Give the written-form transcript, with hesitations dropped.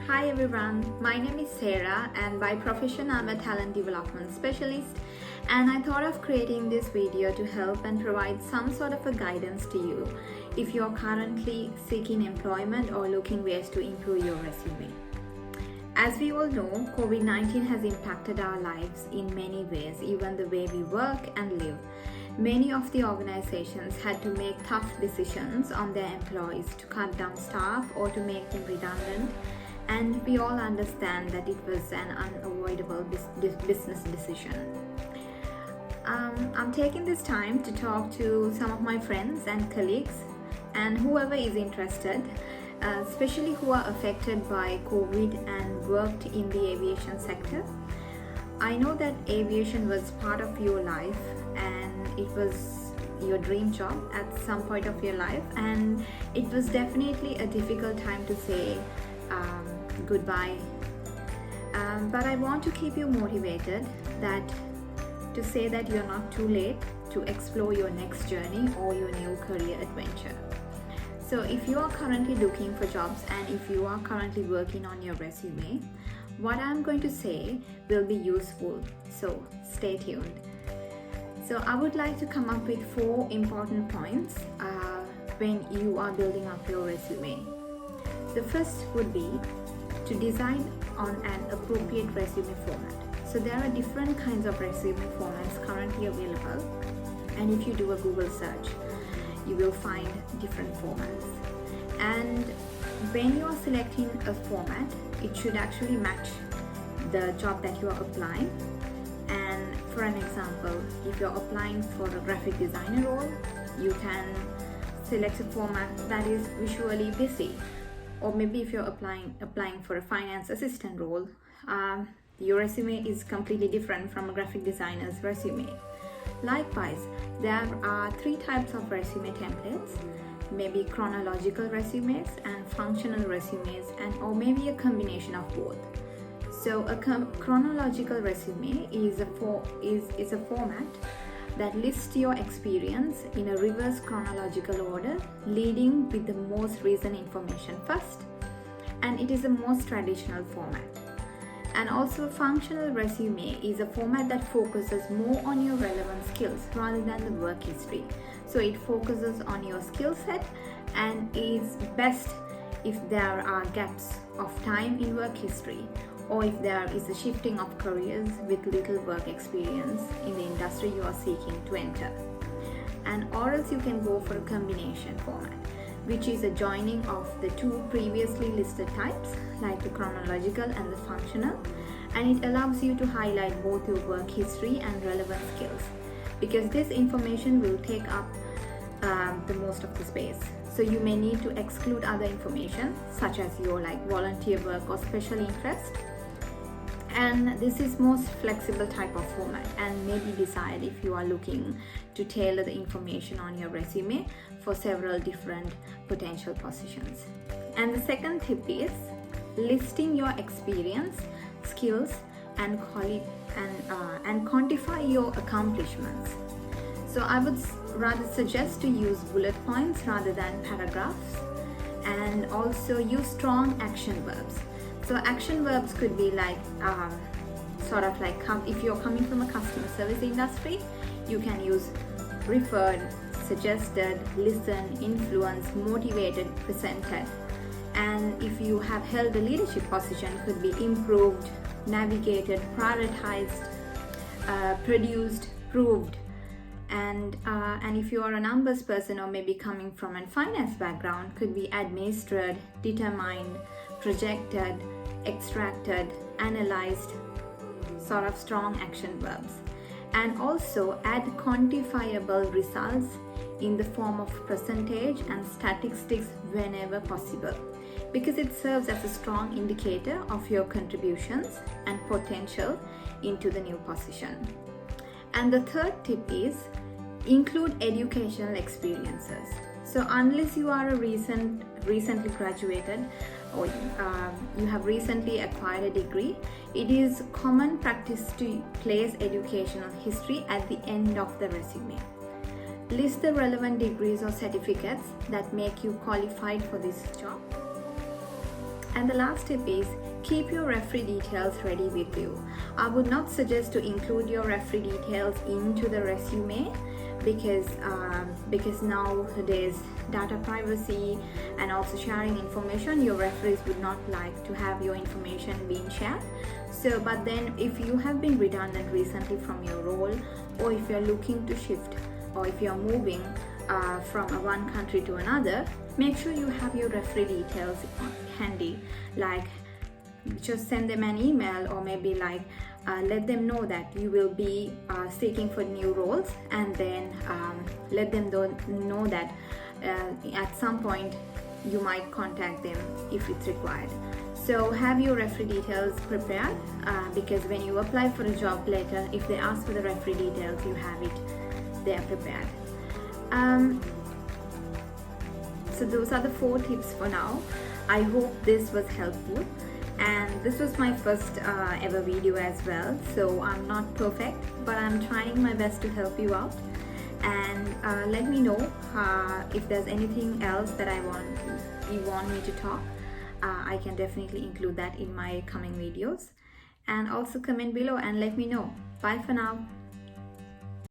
Hi everyone, my name is Sarah and by profession I'm a talent development specialist, and I thought of creating this video to help and provide some sort of a guidance to you if you're currently seeking employment or looking ways to improve your resume. As we all know, COVID-19 has impacted our lives in many ways, even the way we work and live. Many of the organizations had to make tough decisions on their employees to cut down staff or to make them redundant, and we all understand that it was an unavoidable business decision. I'm taking this time to talk to some of my friends and colleagues and whoever is interested, especially who are affected by COVID and worked in the aviation sector. I know that aviation was part of your life and it was your dream job at some point of your life, and it was definitely a difficult time to say goodbye. But I want to keep you motivated to say that you're not too late to explore your next journey or your new career adventure. So if you are currently looking for jobs and if you are currently working on your resume, what I'm going to say will be useful, so stay tuned. So I would like to come up with 4 important points when you are building up your resume. The first would be to decide on an appropriate resume format. So there are different kinds of resume formats currently available, and if you do a Google search, you will find different formats. And when you are selecting a format, it should actually match the job that you are applying. And for an example, if you're applying for a graphic designer role, you can select a format that is visually busy. Or maybe if you're applying for a finance assistant role, your resume is completely different from a graphic designer's resume. Likewise, there are 3 types of resume templates, maybe chronological resumes and functional resumes, or maybe a combination of both. So a chronological resume is a format that lists your experience in a reverse chronological order, leading with the most recent information first, and it is a most traditional format. And also a functional resume is a format that focuses more on your relevant skills rather than the work history. So it focuses on your skill set and is best if there are gaps of time in work history, or if there is a shifting of careers with little work experience in the industry you are seeking to enter. And or else you can go for a combination format, which is a joining of the 2 previously listed types, like the chronological and the functional, and it allows you to highlight both your work history and relevant skills, because this information will take up the most of the space. So you may need to exclude other information such as your volunteer work or special interest. And this is most flexible type of format, and maybe decide if you are looking to tailor the information on your resume for several different potential positions. And the second tip is listing your experience, skills, and quantify your accomplishments. So I would rather suggest to use bullet points rather than paragraphs, and also use strong action verbs. So action verbs could be if you're coming from a customer service industry, you can use referred, suggested, listened, influenced, motivated, presented. And if you have held a leadership position, it could be improved, navigated, prioritized, produced, proved. And if you are a numbers person or maybe coming from a finance background, could be administered, determined, projected, extracted, analyzed, sort of strong action verbs. And also add quantifiable results in the form of percentage and statistics whenever possible, because it serves as a strong indicator of your contributions and potential into the new position. And the third tip is include educational experiences. So unless you are a recently graduated or you have recently acquired a degree, it is common practice to place educational history at the end of the resume. List the relevant degrees or certificates that make you qualified for this job. And the last tip is keep your referee details ready with you. I would not suggest to include your referee details into the resume because nowadays data privacy and also sharing information, your referees would not like to have your information being shared. So but then if you have been redundant recently from your role, or if you're looking to shift, or if you're moving from one country to another, make sure you have your referee details handy. Like just send them an email, or maybe like let them know that you will be seeking for new roles, and then let them know that at some point you might contact them if it's required. So have your referee details prepared, because when you apply for a job later, if they ask for the referee details, you have it there prepared. So those are the 4 tips for now. I hope this was helpful, and this was my first ever video as well, so I'm not perfect, but I'm trying my best to help you out. And let me know if there's anything else that you want me to talk. I can definitely include that in my coming videos. And also comment below and let me know. Bye for now.